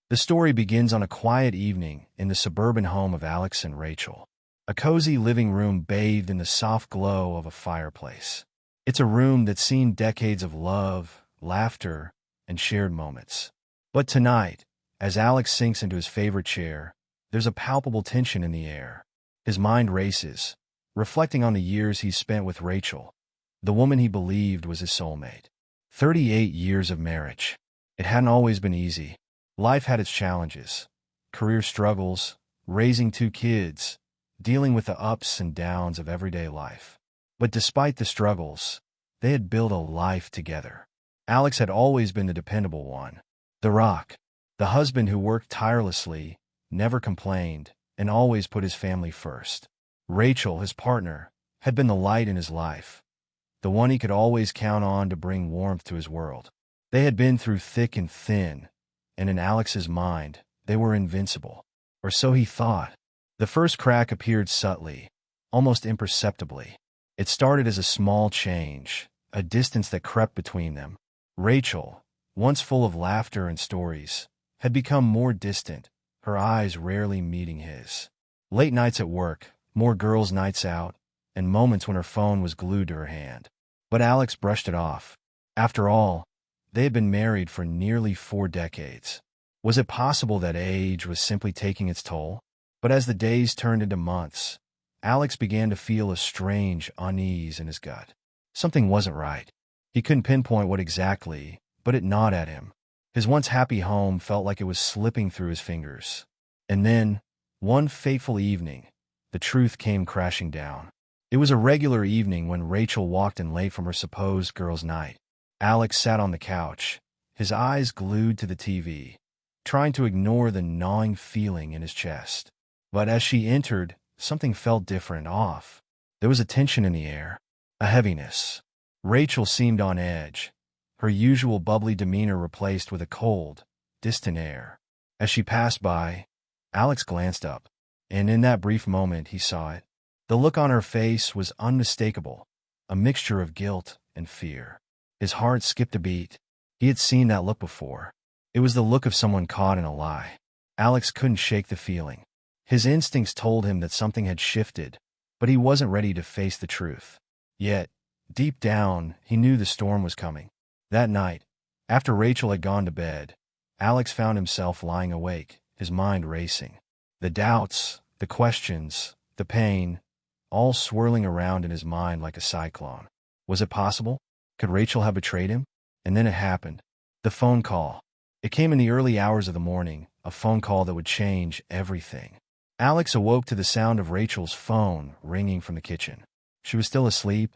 The story begins on a quiet evening in the suburban home of Alex and Rachel. A cozy living room bathed in the soft glow of a fireplace. It's a room that's seen decades of love, laughter, and shared moments. But tonight, as Alex sinks into his favorite chair, there's a palpable tension in the air. His mind races, reflecting on the years he's spent with Rachel, the woman he believed was his soulmate. 38 years of marriage. It hadn't always been easy. Life had its challenges, career struggles, raising two kids, dealing with the ups and downs of everyday life. But despite the struggles, they had built a life together. Alex had always been the dependable one, the rock, the husband who worked tirelessly, never complained, and always put his family first. Rachel, his partner, had been the light in his life, the one he could always count on to bring warmth to his world. They had been through thick and thin, and in Alex's mind, they were invincible. Or so he thought. The first crack appeared subtly, almost imperceptibly. It started as a small change, a distance that crept between them. Rachel, once full of laughter and stories, had become more distant, her eyes rarely meeting his. Late nights at work, more girls' nights out, and moments when her phone was glued to her hand. But Alex brushed it off. After all, they had been married for nearly 4 decades. Was it possible that age was simply taking its toll? But as the days turned into months, Alex began to feel a strange unease in his gut. Something wasn't right. He couldn't pinpoint what exactly, but it gnawed at him. His once happy home felt like it was slipping through his fingers. And then, one fateful evening, the truth came crashing down. It was a regular evening when Rachel walked in late from her supposed girls' night. Alex sat on the couch, his eyes glued to the TV, trying to ignore the gnawing feeling in his chest. But as she entered, something felt different, off. There was a tension in the air, a heaviness. Rachel seemed on edge, her usual bubbly demeanor replaced with a cold, distant air. As she passed by, Alex glanced up, and in that brief moment he saw it. The look on her face was unmistakable, a mixture of guilt and fear. His heart skipped a beat. He had seen that look before. It was the look of someone caught in a lie. Alex couldn't shake the feeling. His instincts told him that something had shifted, but he wasn't ready to face the truth. Yet, deep down, he knew the storm was coming. That night, after Rachel had gone to bed, Alex found himself lying awake, his mind racing. The doubts, the questions, the pain, all swirling around in his mind like a cyclone. Was it possible? Could Rachel have betrayed him? And then it happened. The phone call. It came in the early hours of the morning, a phone call that would change everything. Alex awoke to the sound of Rachel's phone ringing from the kitchen. She was still asleep,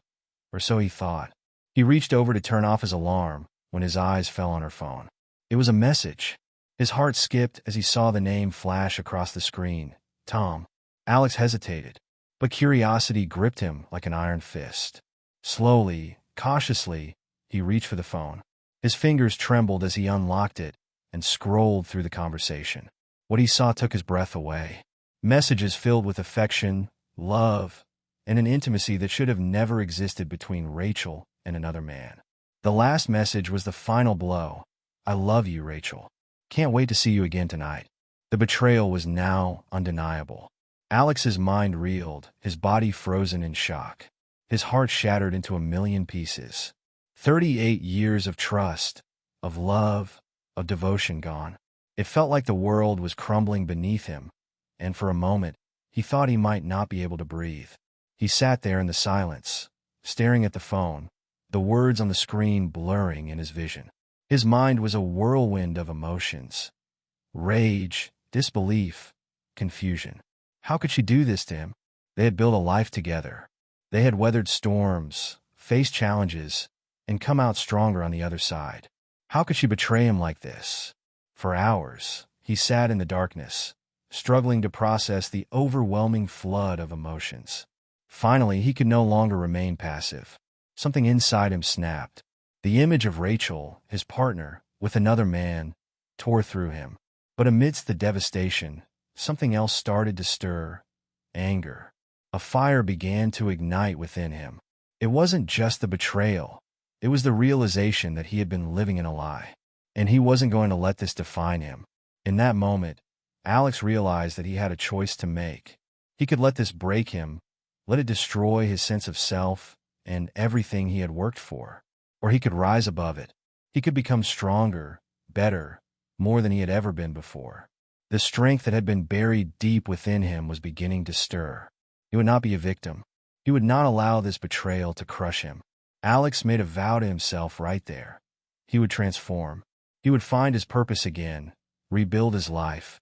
or so he thought. He reached over to turn off his alarm when his eyes fell on her phone. It was a message. His heart skipped as he saw the name flash across the screen. Tom. Alex hesitated, but curiosity gripped him like an iron fist. Slowly, cautiously, he reached for the phone. His fingers trembled as he unlocked it and scrolled through the conversation. What he saw took his breath away. Messages filled with affection, love, and an intimacy that should have never existed between Rachel and another man. The last message was the final blow. I love you, Rachel. Can't wait to see you again tonight. The betrayal was now undeniable. Alex's mind reeled, his body frozen in shock. His heart shattered into a million pieces. 38 years of trust, of love, of devotion gone. It felt like the world was crumbling beneath him, and for a moment, he thought he might not be able to breathe. He sat there in the silence, staring at the phone, the words on the screen blurring in his vision. His mind was a whirlwind of emotions. Rage, disbelief, confusion. How could she do this to him? They had built a life together. They had weathered storms, faced challenges, and come out stronger on the other side. How could she betray him like this? For hours, he sat in the darkness, struggling to process the overwhelming flood of emotions. Finally, he could no longer remain passive. Something inside him snapped. The image of Rachel, his partner, with another man, tore through him. But amidst the devastation, something else started to stir. Anger. A fire began to ignite within him. It wasn't just the betrayal. It was the realization that he had been living in a lie. And he wasn't going to let this define him. In that moment, Alex realized that he had a choice to make. He could let this break him, let it destroy his sense of self and everything he had worked for. Or he could rise above it. He could become stronger, better, more than he had ever been before. The strength that had been buried deep within him was beginning to stir. He would not be a victim. He would not allow this betrayal to crush him. Alex made a vow to himself right there. He would transform. He would find his purpose again, rebuild his life,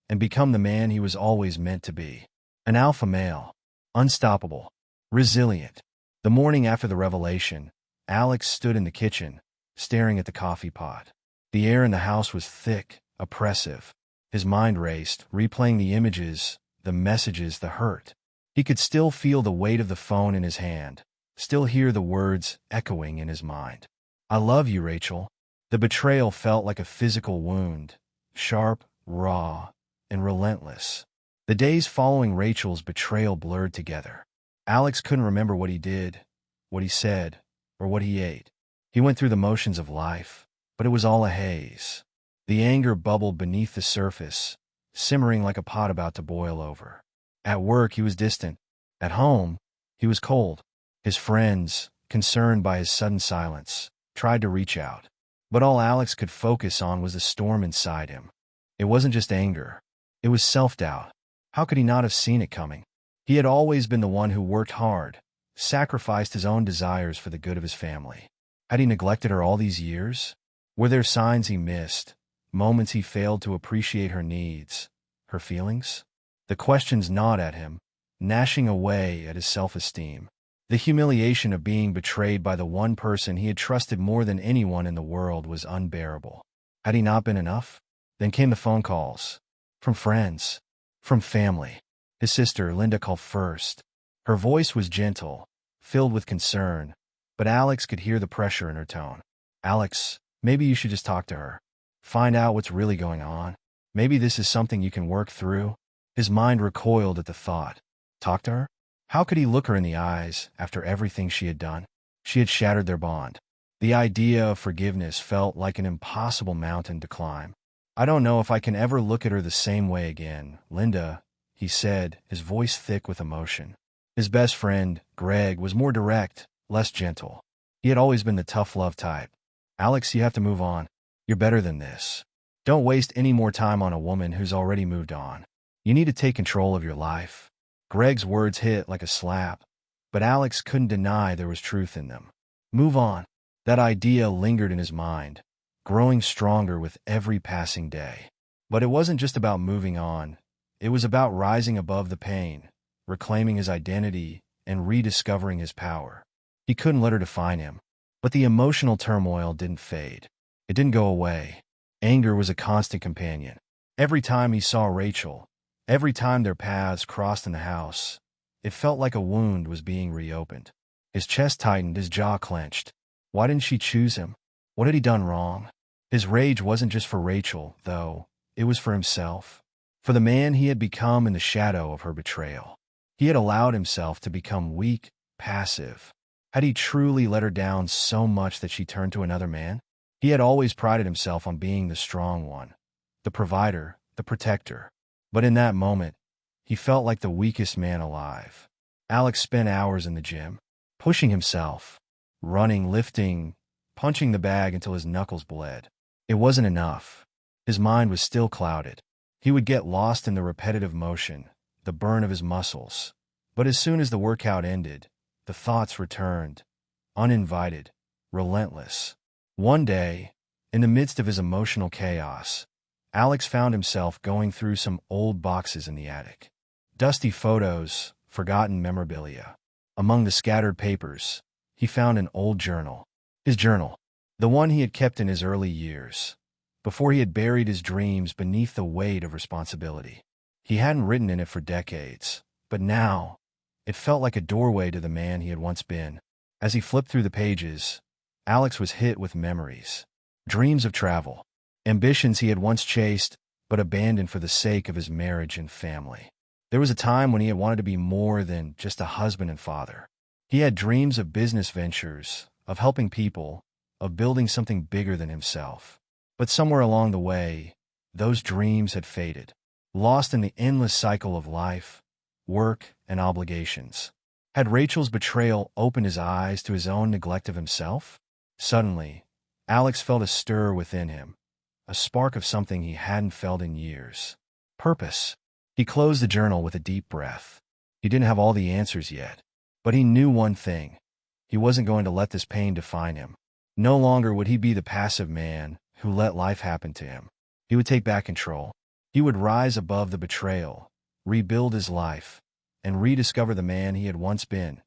and become the man he was always meant to be. An alpha male. Unstoppable. Resilient. The morning after the revelation, Alex stood in the kitchen, staring at the coffee pot. The air in the house was thick, oppressive. His mind raced, replaying the images, the messages, the hurt. He could still feel the weight of the phone in his hand, still hear the words echoing in his mind. "I love you, Rachel." The betrayal felt like a physical wound, sharp, raw, and relentless. The days following Rachel's betrayal blurred together. Alex couldn't remember what he did, what he said, or what he ate. He went through the motions of life, but it was all a haze. The anger bubbled beneath the surface, simmering like a pot about to boil over. At work, he was distant. At home, he was cold. His friends, concerned by his sudden silence, tried to reach out. But all Alex could focus on was the storm inside him. It wasn't just anger. It was self-doubt. How could he not have seen it coming? He had always been the one who worked hard, sacrificed his own desires for the good of his family. Had he neglected her all these years? Were there signs he missed, moments he failed to appreciate her needs, her feelings? The questions gnawed at him, gnashing away at his self-esteem. The humiliation of being betrayed by the one person he had trusted more than anyone in the world was unbearable. Had he not been enough? Then came the phone calls. From friends. From family. His sister, Linda, called first. Her voice was gentle, filled with concern, but Alex could hear the pressure in her tone. "Alex, maybe you should just talk to her. Find out what's really going on. Maybe this is something you can work through." His mind recoiled at the thought. Talk to her? How could he look her in the eyes after everything she had done? She had shattered their bond. The idea of forgiveness felt like an impossible mountain to climb. "I don't know if I can ever look at her the same way again, Linda," he said, his voice thick with emotion. His best friend, Greg, was more direct, less gentle. He had always been the tough love type. "Alex, you have to move on. You're better than this. Don't waste any more time on a woman who's already moved on. You need to take control of your life." Greg's words hit like a slap, but Alex couldn't deny there was truth in them. Move on. That idea lingered in his mind, growing stronger with every passing day. But it wasn't just about moving on. It was about rising above the pain, reclaiming his identity, and rediscovering his power. He couldn't let her define him. But the emotional turmoil didn't fade. It didn't go away. Anger was a constant companion. Every time he saw Rachel, every time their paths crossed in the house, it felt like a wound was being reopened. His chest tightened, his jaw clenched. Why didn't she choose him? What had he done wrong? His rage wasn't just for Rachel, though. It was for himself. For the man he had become in the shadow of her betrayal. He had allowed himself to become weak, passive. Had he truly let her down so much that she turned to another man? He had always prided himself on being the strong one, the provider, the protector. But in that moment, he felt like the weakest man alive. Alex spent hours in the gym, pushing himself, running, lifting, punching the bag until his knuckles bled. It wasn't enough. His mind was still clouded. He would get lost in the repetitive motion, the burn of his muscles. But as soon as the workout ended, the thoughts returned, uninvited, relentless. One day, in the midst of his emotional chaos, Alex found himself going through some old boxes in the attic. Dusty photos, forgotten memorabilia. Among the scattered papers, he found an old journal. His journal, the one he had kept in his early years, before he had buried his dreams beneath the weight of responsibility. He hadn't written in it for decades, but now, it felt like a doorway to the man he had once been. As he flipped through the pages, Alex was hit with memories. Dreams of travel. Ambitions he had once chased, but abandoned for the sake of his marriage and family. There was a time when he had wanted to be more than just a husband and father. He had dreams of business ventures, of helping people, of building something bigger than himself. But somewhere along the way, Those dreams had faded, lost in the endless cycle of life, work, and obligations. Had Rachel's betrayal opened his eyes to his own neglect of himself? Suddenly, Alex felt a stir within him, a spark of something he hadn't felt in years. Purpose. He closed the journal with a deep breath. He didn't have all the answers yet, but he knew one thing. He wasn't going to let this pain define him. No longer would he be the passive man who let life happen to him. He would take back control. He would rise above the betrayal, rebuild his life, and rediscover the man he had once been,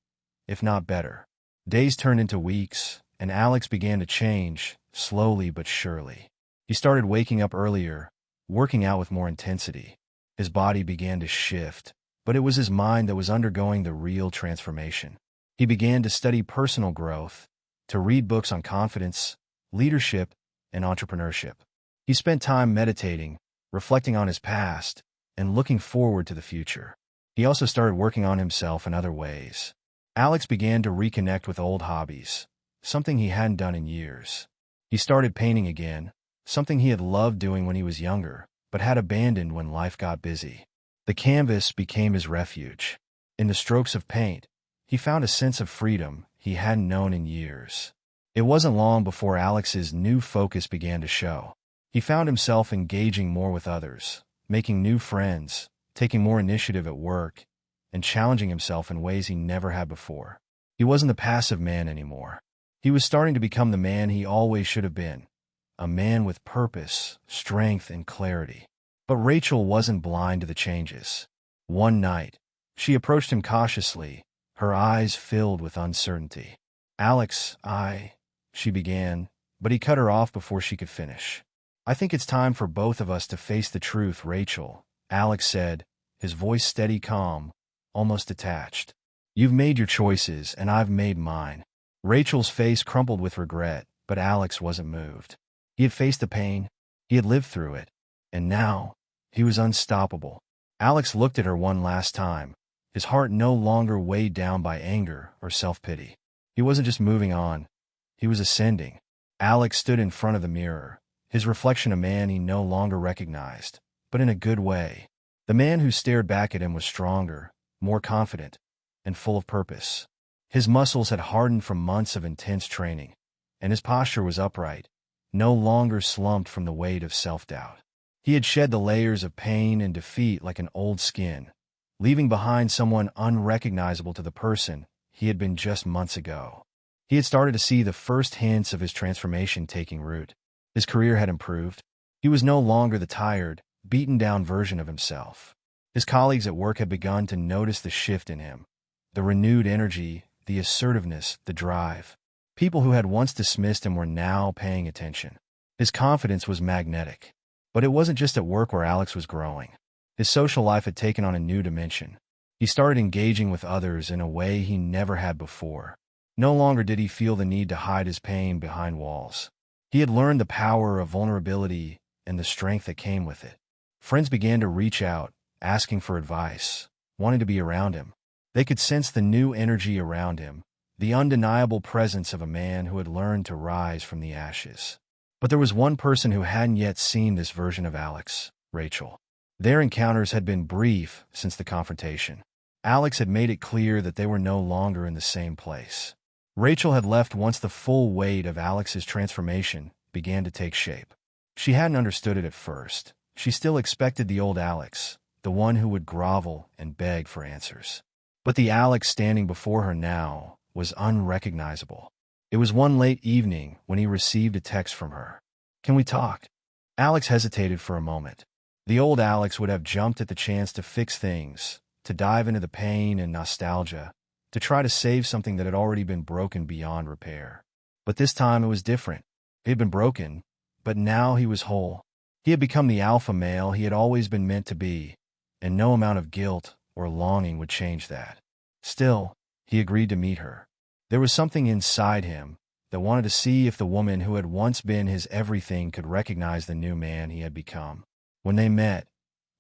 if not better. Days turned into weeks, and Alex began to change, slowly but surely. He started waking up earlier, working out with more intensity. His body began to shift, but it was his mind that was undergoing the real transformation. He began to study personal growth, to read books on confidence, leadership, and entrepreneurship. He spent time meditating, reflecting on his past, and looking forward to the future. He also started working on himself in other ways. Alex began to reconnect with old hobbies, something he hadn't done in years. He started painting again, something he had loved doing when he was younger, but had abandoned when life got busy. The canvas became his refuge. In the strokes of paint, he found a sense of freedom he hadn't known in years. It wasn't long before Alex's new focus began to show. He found himself engaging more with others, making new friends, taking more initiative at work, and challenging himself in ways he never had before. He wasn't the passive man anymore. He was starting to become the man he always should have been, a man with purpose, strength, and clarity. But Rachel wasn't blind to the changes. One night, she approached him cautiously, her eyes filled with uncertainty. "Alex, she began, but he cut her off before she could finish. "I think it's time for both of us to face the truth, Rachel," Alex said, his voice steady, calm, almost detached. "You've made your choices, and I've made mine." Rachel's face crumpled with regret, but Alex wasn't moved. He had faced the pain, he had lived through it, and now, he was unstoppable. Alex looked at her one last time, his heart no longer weighed down by anger or self-pity. He wasn't just moving on, he was ascending. Alex stood in front of the mirror, his reflection a man he no longer recognized, but in a good way. The man who stared back at him was stronger, more confident, and full of purpose. His muscles had hardened from months of intense training, and his posture was upright, no longer slumped from the weight of self-doubt. He had shed the layers of pain and defeat like an old skin, leaving behind someone unrecognizable to the person he had been just months ago. He had started to see the first hints of his transformation taking root. His career had improved. He was no longer the tired, beaten-down version of himself. His colleagues at work had begun to notice the shift in him, the renewed energy, the assertiveness, the drive. People who had once dismissed him were now paying attention. His confidence was magnetic. But it wasn't just at work where Alex was growing. His social life had taken on a new dimension. He started engaging with others in a way he never had before. No longer did he feel the need to hide his pain behind walls. He had learned the power of vulnerability and the strength that came with it. Friends began to reach out, asking for advice, wanting to be around him. They could sense the new energy around him, the undeniable presence of a man who had learned to rise from the ashes. But there was one person who hadn't yet seen this version of Alex, Rachel. Their encounters had been brief since the confrontation. Alex had made it clear that they were no longer in the same place. Rachel had left once the full weight of Alex's transformation began to take shape. She hadn't understood it at first. She still expected the old Alex, the one who would grovel and beg for answers. But the Alex standing before her now was unrecognizable. It was one late evening when he received a text from her. "Can we talk?" Alex hesitated for a moment. The old Alex would have jumped at the chance to fix things, to dive into the pain and nostalgia, to try to save something that had already been broken beyond repair. But this time it was different. He had been broken, but now he was whole. He had become the alpha male he had always been meant to be, and no amount of guilt or longing would change that. Still, he agreed to meet her. There was something inside him that wanted to see if the woman who had once been his everything could recognize the new man he had become. When they met,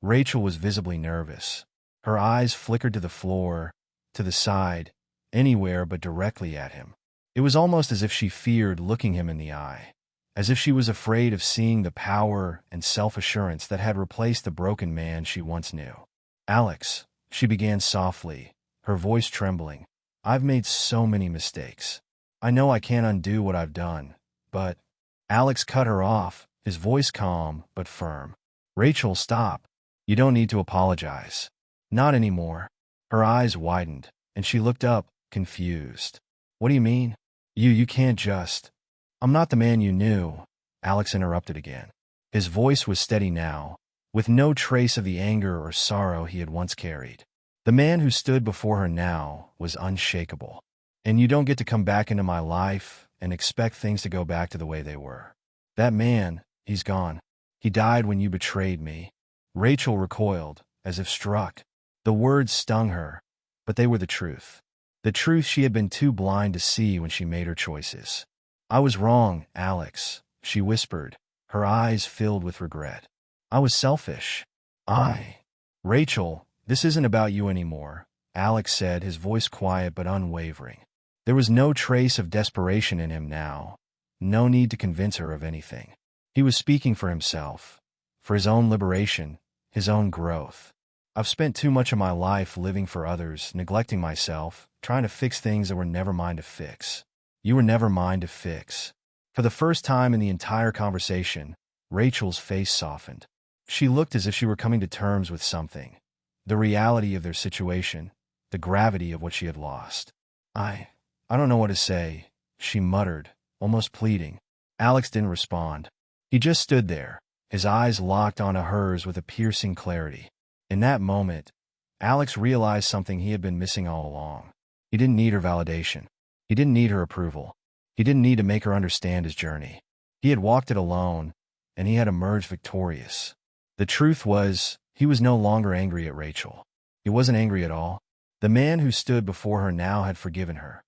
Rachel was visibly nervous. Her eyes flickered to the floor, to the side, anywhere but directly at him. It was almost as if she feared looking him in the eye, as if she was afraid of seeing the power and self-assurance that had replaced the broken man she once knew. "Alex," she began softly, her voice trembling, "I've made so many mistakes. I know I can't undo what I've done, but—" Alex cut her off, his voice calm but firm. "Rachel, stop. You don't need to apologize. Not anymore." Her eyes widened, and she looked up, confused. "What do you mean? You can't just—" "I'm not the man you knew," Alex interrupted again. His voice was steady now, with no trace of the anger or sorrow he had once carried. The man who stood before her now was unshakable. "And you don't get to come back into my life and expect things to go back to the way they were. That man, he's gone. He died when you betrayed me." Rachel recoiled, as if struck. The words stung her, but they were the truth. The truth she had been too blind to see when she made her choices. "I was wrong, Alex," she whispered, her eyes filled with regret. "I was selfish. Rachel, this isn't about you anymore," Alex said, his voice quiet but unwavering. There was no trace of desperation in him now, no need to convince her of anything. He was speaking for himself, for his own liberation, his own growth. "I've spent too much of my life living for others, neglecting myself, trying to fix things that were never mine to fix. You were never mine to fix." For the first time in the entire conversation, Rachel's face softened. She looked as if she were coming to terms with something, the reality of their situation, the gravity of what she had lost. I don't know what to say," she muttered, almost pleading. Alex didn't respond. He just stood there, his eyes locked onto hers with a piercing clarity. In that moment, Alex realized something he had been missing all along. He didn't need her validation. He didn't need her approval. He didn't need to make her understand his journey. He had walked it alone, and he had emerged victorious. The truth was, he was no longer angry at Rachel. He wasn't angry at all. The man who stood before her now had forgiven her.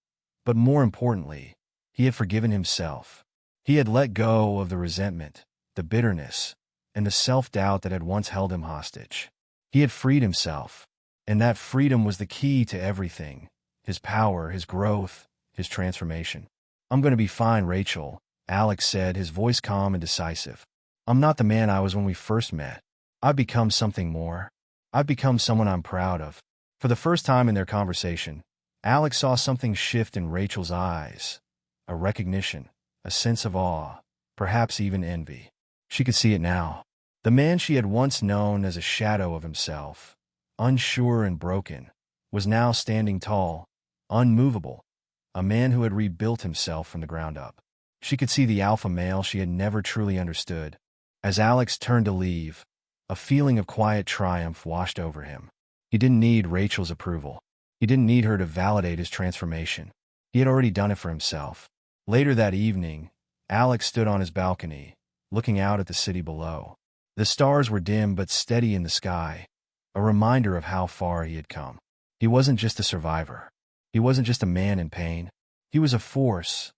But more importantly, he had forgiven himself. He had let go of the resentment, the bitterness, and the self-doubt that had once held him hostage. He had freed himself, and that freedom was the key to everything: his power, his growth, his transformation. "I'm going to be fine, Rachel," Alex said, his voice calm and decisive. "I'm not the man I was when we first met. I've become something more. I've become someone I'm proud of." For the first time in their conversation, Alex saw something shift in Rachel's eyes, a recognition, a sense of awe, perhaps even envy. She could see it now. The man she had once known as a shadow of himself, unsure and broken, was now standing tall, unmovable, a man who had rebuilt himself from the ground up. She could see the alpha male she had never truly understood. As Alex turned to leave, a feeling of quiet triumph washed over him. He didn't need Rachel's approval. He didn't need her to validate his transformation. He had already done it for himself. Later that evening, Alex stood on his balcony, looking out at the city below. The stars were dim but steady in the sky, a reminder of how far he had come. He wasn't just a survivor. He wasn't just a man in pain. He was a force,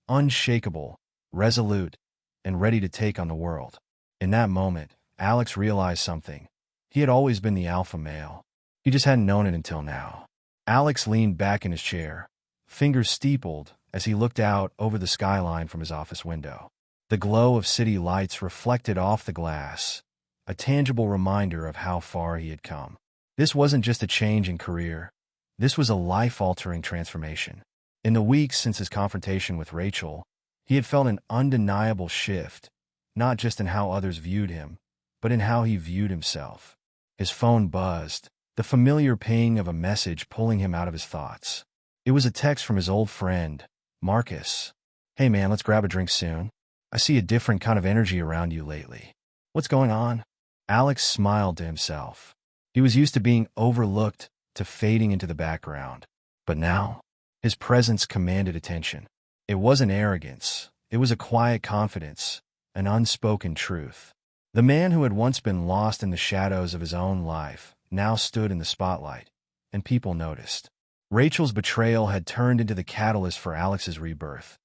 unshakable, resolute, and ready to take on the world. In that moment, Alex realized something. He had always been the alpha male. He just hadn't known it until now. Alex leaned back in his chair, fingers steepled as he looked out over the skyline from his office window. The glow of city lights reflected off the glass, a tangible reminder of how far he had come. This wasn't just a change in career. This was a life-altering transformation. In the weeks since his confrontation with Rachel, he had felt an undeniable shift, not just in how others viewed him, but in how he viewed himself. His phone buzzed, the familiar ping of a message pulling him out of his thoughts. It was a text from his old friend, Marcus. "Hey man, let's grab a drink soon. I see a different kind of energy around you lately. What's going on?" Alex smiled to himself. He was used to being overlooked, to fading into the background. But now, his presence commanded attention. It wasn't arrogance. It was a quiet confidence, an unspoken truth. The man who had once been lost in the shadows of his own life now stood in the spotlight, and people noticed. Rachel's betrayal had turned into the catalyst for Alex's rebirth,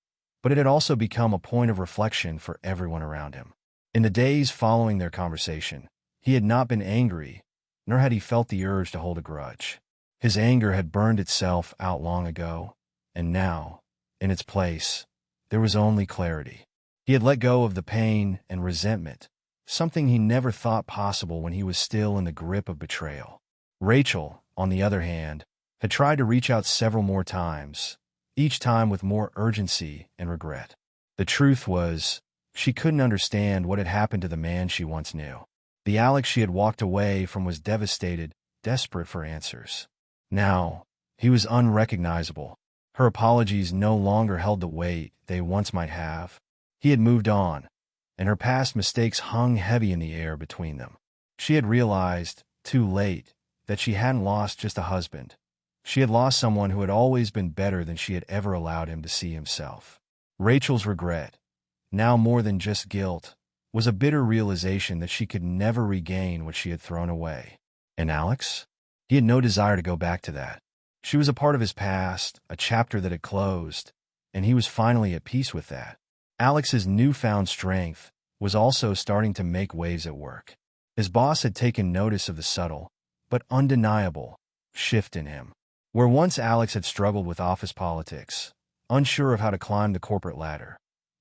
but it had also become a point of reflection for everyone around him. In the days following their conversation, he had not been angry, nor had he felt the urge to hold a grudge. His anger had burned itself out long ago, and now, in its place, there was only clarity. He had let go of the pain and resentment, something he never thought possible when he was still in the grip of betrayal. Rachel, on the other hand, had tried to reach out several more times, each time with more urgency and regret. The truth was, she couldn't understand what had happened to the man she once knew. The Alex she had walked away from was devastated, desperate for answers. Now, he was unrecognizable. Her apologies no longer held the weight they once might have. He had moved on, and her past mistakes hung heavy in the air between them. She had realized, too late, that she hadn't lost just a husband. She had lost someone who had always been better than she had ever allowed him to see himself. Rachel's regret, now more than just guilt, was a bitter realization that she could never regain what she had thrown away. And Alex? He had no desire to go back to that. She was a part of his past, a chapter that had closed, and he was finally at peace with that. Alex's newfound strength was also starting to make waves at work. His boss had taken notice of the subtle, but undeniable, shift in him. Where once Alex had struggled with office politics, unsure of how to climb the corporate ladder,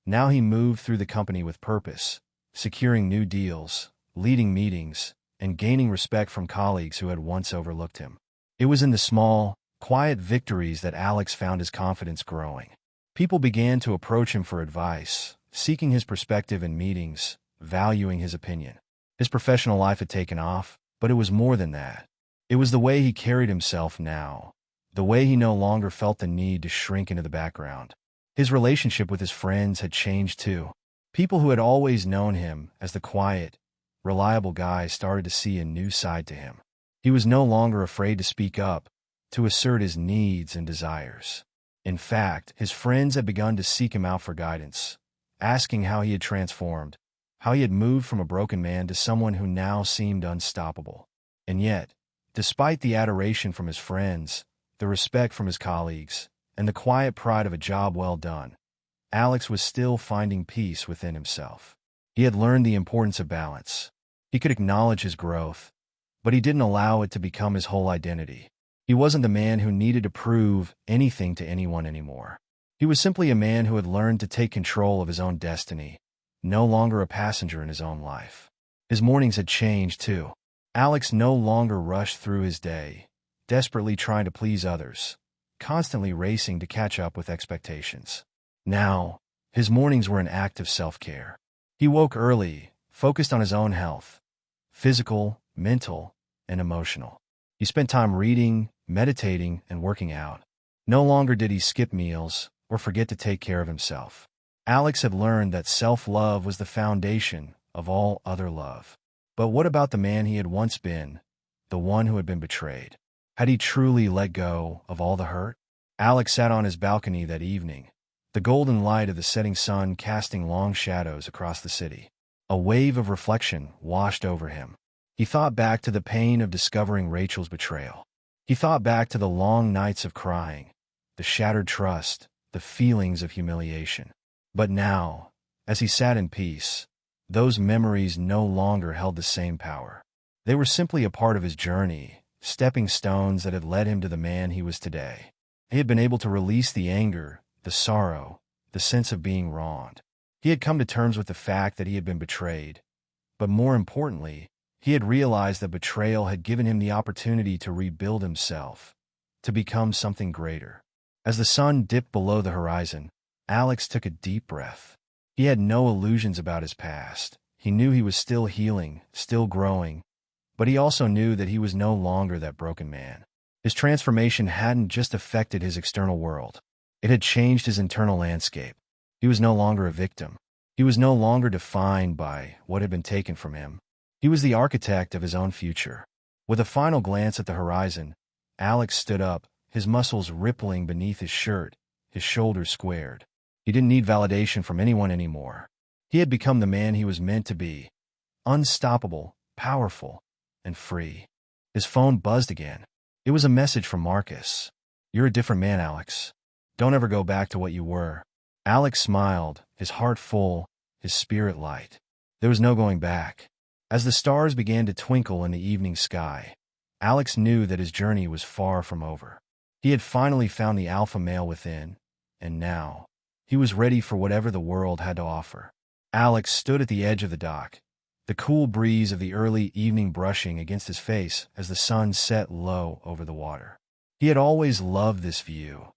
now he moved through the company with purpose, securing new deals, leading meetings, and gaining respect from colleagues who had once overlooked him. It was in the small, quiet victories that Alex found his confidence growing. People began to approach him for advice, seeking his perspective in meetings, valuing his opinion. His professional life had taken off, but it was more than that. It was the way he carried himself now, the way he no longer felt the need to shrink into the background. His relationship with his friends had changed too. People who had always known him as the quiet, reliable guy started to see a new side to him. He was no longer afraid to speak up, to assert his needs and desires. In fact, his friends had begun to seek him out for guidance, asking how he had transformed, how he had moved from a broken man to someone who now seemed unstoppable. And yet, despite the adoration from his friends, the respect from his colleagues, and the quiet pride of a job well done, Alex was still finding peace within himself. He had learned the importance of balance. He could acknowledge his growth, but he didn't allow it to become his whole identity. He wasn't the man who needed to prove anything to anyone anymore. He was simply a man who had learned to take control of his own destiny, no longer a passenger in his own life. His mornings had changed, too. Alex no longer rushed through his day, desperately trying to please others, constantly racing to catch up with expectations. Now, his mornings were an act of self-care. He woke early, focused on his own health, physical, mental, and emotional. He spent time reading, meditating, and working out. No longer did he skip meals or forget to take care of himself. Alex had learned that self-love was the foundation of all other love. But what about the man he had once been, the one who had been betrayed? Had he truly let go of all the hurt? Alex sat on his balcony that evening, the golden light of the setting sun casting long shadows across the city. A wave of reflection washed over him. He thought back to the pain of discovering Rachel's betrayal. He thought back to the long nights of crying, the shattered trust, the feelings of humiliation. But now, as he sat in peace, those memories no longer held the same power. They were simply a part of his journey, stepping stones that had led him to the man he was today. He had been able to release the anger, the sorrow, the sense of being wronged. He had come to terms with the fact that he had been betrayed, but more importantly, he had realized that betrayal had given him the opportunity to rebuild himself, to become something greater. As the sun dipped below the horizon, Alex took a deep breath. He had no illusions about his past. He knew he was still healing, still growing, but he also knew that he was no longer that broken man. His transformation hadn't just affected his external world. It had changed his internal landscape. He was no longer a victim. He was no longer defined by what had been taken from him. He was the architect of his own future. With a final glance at the horizon, Alex stood up, his muscles rippling beneath his shirt, his shoulders squared. He didn't need validation from anyone anymore. He had become the man he was meant to be, unstoppable, powerful, and free. His phone buzzed again. It was a message from Marcus. "You're a different man, Alex. Don't ever go back to what you were." Alex smiled, his heart full, his spirit light. There was no going back. As the stars began to twinkle in the evening sky, Alex knew that his journey was far from over. He had finally found the alpha male within, and now, he was ready for whatever the world had to offer. Alex stood at the edge of the dock, the cool breeze of the early evening brushing against his face as the sun set low over the water. He had always loved this view,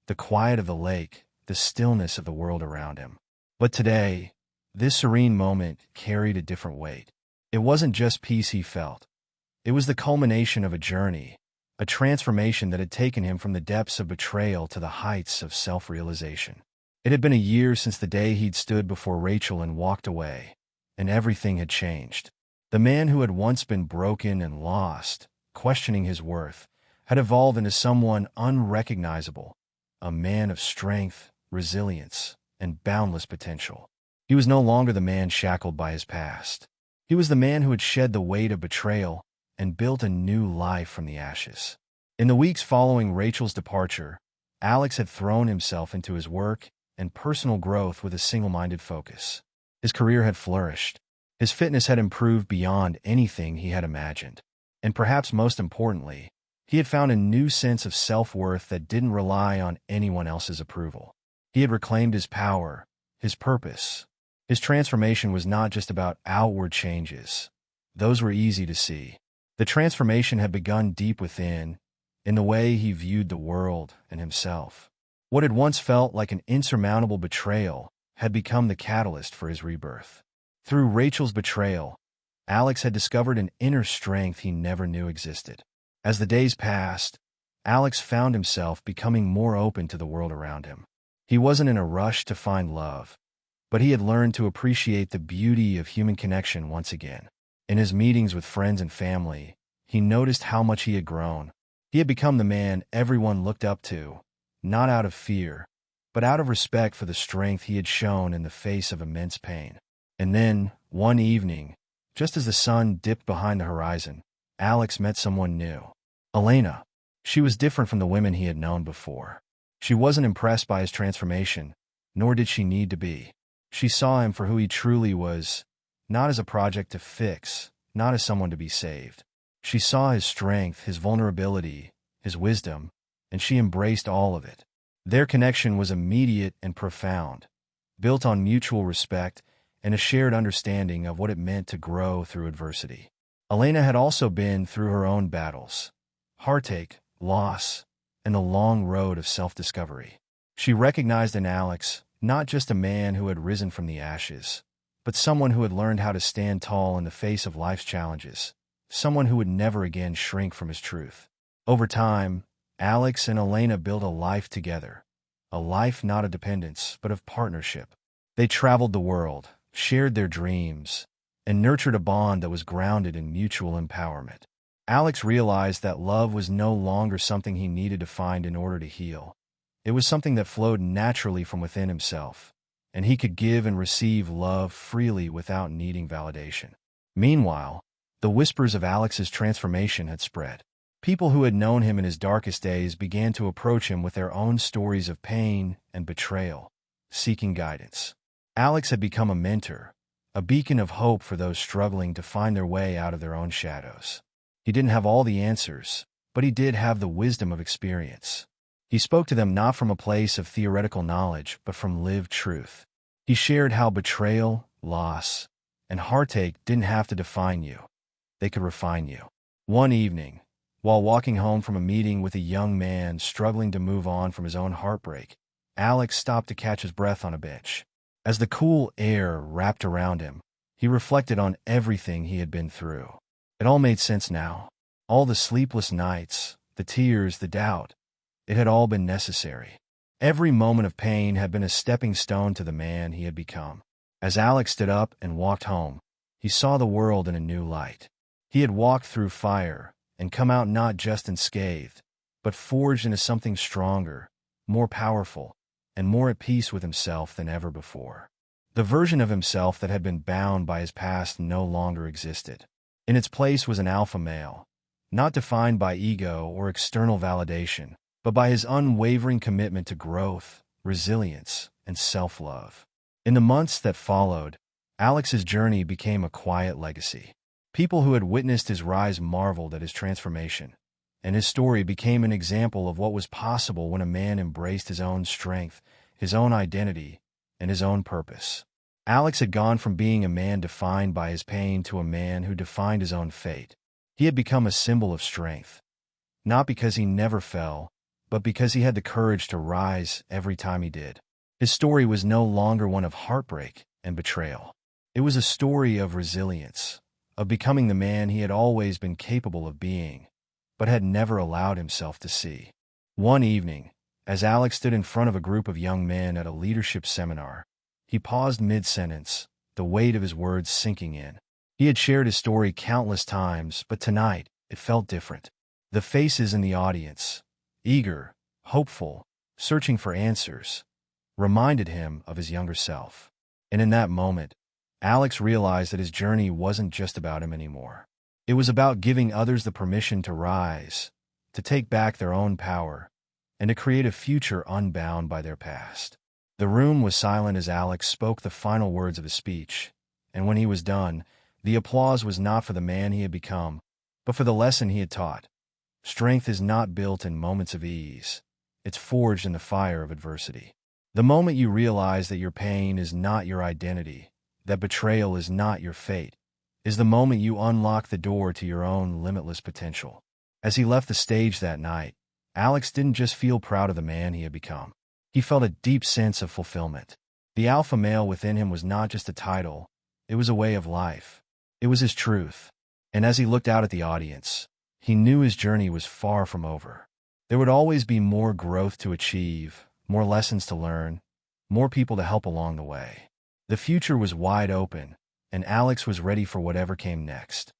the quiet of the lake, the stillness of the world around him. But today, this serene moment carried a different weight. It wasn't just peace he felt. It was the culmination of a journey, a transformation that had taken him from the depths of betrayal to the heights of self-realization. It had been a year since the day he'd stood before Rachel and walked away, and everything had changed. The man who had once been broken and lost, questioning his worth, had evolved into someone unrecognizable, a man of strength, resilience, and boundless potential. He was no longer the man shackled by his past. He was the man who had shed the weight of betrayal and built a new life from the ashes. In the weeks following Rachel's departure, Alex had thrown himself into his work and personal growth with a single-minded focus. His career had flourished. His fitness had improved beyond anything he had imagined. And perhaps most importantly, he had found a new sense of self-worth that didn't rely on anyone else's approval. He had reclaimed his power, his purpose. His transformation was not just about outward changes. Those were easy to see. The transformation had begun deep within, in the way he viewed the world and himself. What had once felt like an insurmountable betrayal had become the catalyst for his rebirth. Through Rachel's betrayal, Alex had discovered an inner strength he never knew existed. As the days passed, Alex found himself becoming more open to the world around him. He wasn't in a rush to find love, but he had learned to appreciate the beauty of human connection once again. In his meetings with friends and family, he noticed how much he had grown. He had become the man everyone looked up to, not out of fear, but out of respect for the strength he had shown in the face of immense pain. And then, one evening, just as the sun dipped behind the horizon, Alex met someone new. Elena. She was different from the women he had known before. She wasn't impressed by his transformation, nor did she need to be. She saw him for who he truly was, not as a project to fix, not as someone to be saved. She saw his strength, his vulnerability, his wisdom, and she embraced all of it. Their connection was immediate and profound, built on mutual respect and a shared understanding of what it meant to grow through adversity. Elena had also been through her own battles, heartache, loss, and the long road of self-discovery. She recognized in Alex not just a man who had risen from the ashes, but someone who had learned how to stand tall in the face of life's challenges, someone who would never again shrink from his truth. Over time, Alex and Elena built a life together, a life not of dependence, but of partnership. They traveled the world, shared their dreams, and nurtured a bond that was grounded in mutual empowerment. Alex realized that love was no longer something he needed to find in order to heal. It was something that flowed naturally from within himself, and he could give and receive love freely without needing validation. Meanwhile, the whispers of Alex's transformation had spread. People who had known him in his darkest days began to approach him with their own stories of pain and betrayal, seeking guidance. Alex had become a mentor, a beacon of hope for those struggling to find their way out of their own shadows. He didn't have all the answers, but he did have the wisdom of experience. He spoke to them not from a place of theoretical knowledge, but from lived truth. He shared how betrayal, loss, and heartache didn't have to define you. They could refine you. One evening, while walking home from a meeting with a young man struggling to move on from his own heartbreak, Alex stopped to catch his breath on a bench. As the cool air wrapped around him, he reflected on everything he had been through. It all made sense now. All the sleepless nights, the tears, the doubt. It had all been necessary. Every moment of pain had been a stepping stone to the man he had become. As Alex stood up and walked home, he saw the world in a new light. He had walked through fire and come out not just unscathed, but forged into something stronger, more powerful, and more at peace with himself than ever before. The version of himself that had been bound by his past no longer existed. In its place was an alpha male, not defined by ego or external validation, but by his unwavering commitment to growth, resilience, and self-love. In the months that followed, Alex's journey became a quiet legacy. People who had witnessed his rise marveled at his transformation, and his story became an example of what was possible when a man embraced his own strength, his own identity, and his own purpose. Alex had gone from being a man defined by his pain to a man who defined his own fate. He had become a symbol of strength, not because he never fell, but because he had the courage to rise every time he did. His story was no longer one of heartbreak and betrayal. It was a story of resilience, of becoming the man he had always been capable of being, but had never allowed himself to see. One evening, as Alex stood in front of a group of young men at a leadership seminar, he paused mid-sentence, the weight of his words sinking in. He had shared his story countless times, but tonight it felt different. The faces in the audience, eager, hopeful, searching for answers, reminded him of his younger self. And in that moment, Alex realized that his journey wasn't just about him anymore. It was about giving others the permission to rise, to take back their own power, and to create a future unbound by their past. The room was silent as Alex spoke the final words of his speech, and when he was done, the applause was not for the man he had become, but for the lesson he had taught. Strength is not built in moments of ease. It's forged in the fire of adversity. The moment you realize that your pain is not your identity, that betrayal is not your fate, is the moment you unlock the door to your own limitless potential. As he left the stage that night, Alex didn't just feel proud of the man he had become. He felt a deep sense of fulfillment. The alpha male within him was not just a title, it was a way of life. It was his truth. And as he looked out at the audience, he knew his journey was far from over. There would always be more growth to achieve, more lessons to learn, more people to help along the way. The future was wide open, and Alex was ready for whatever came next.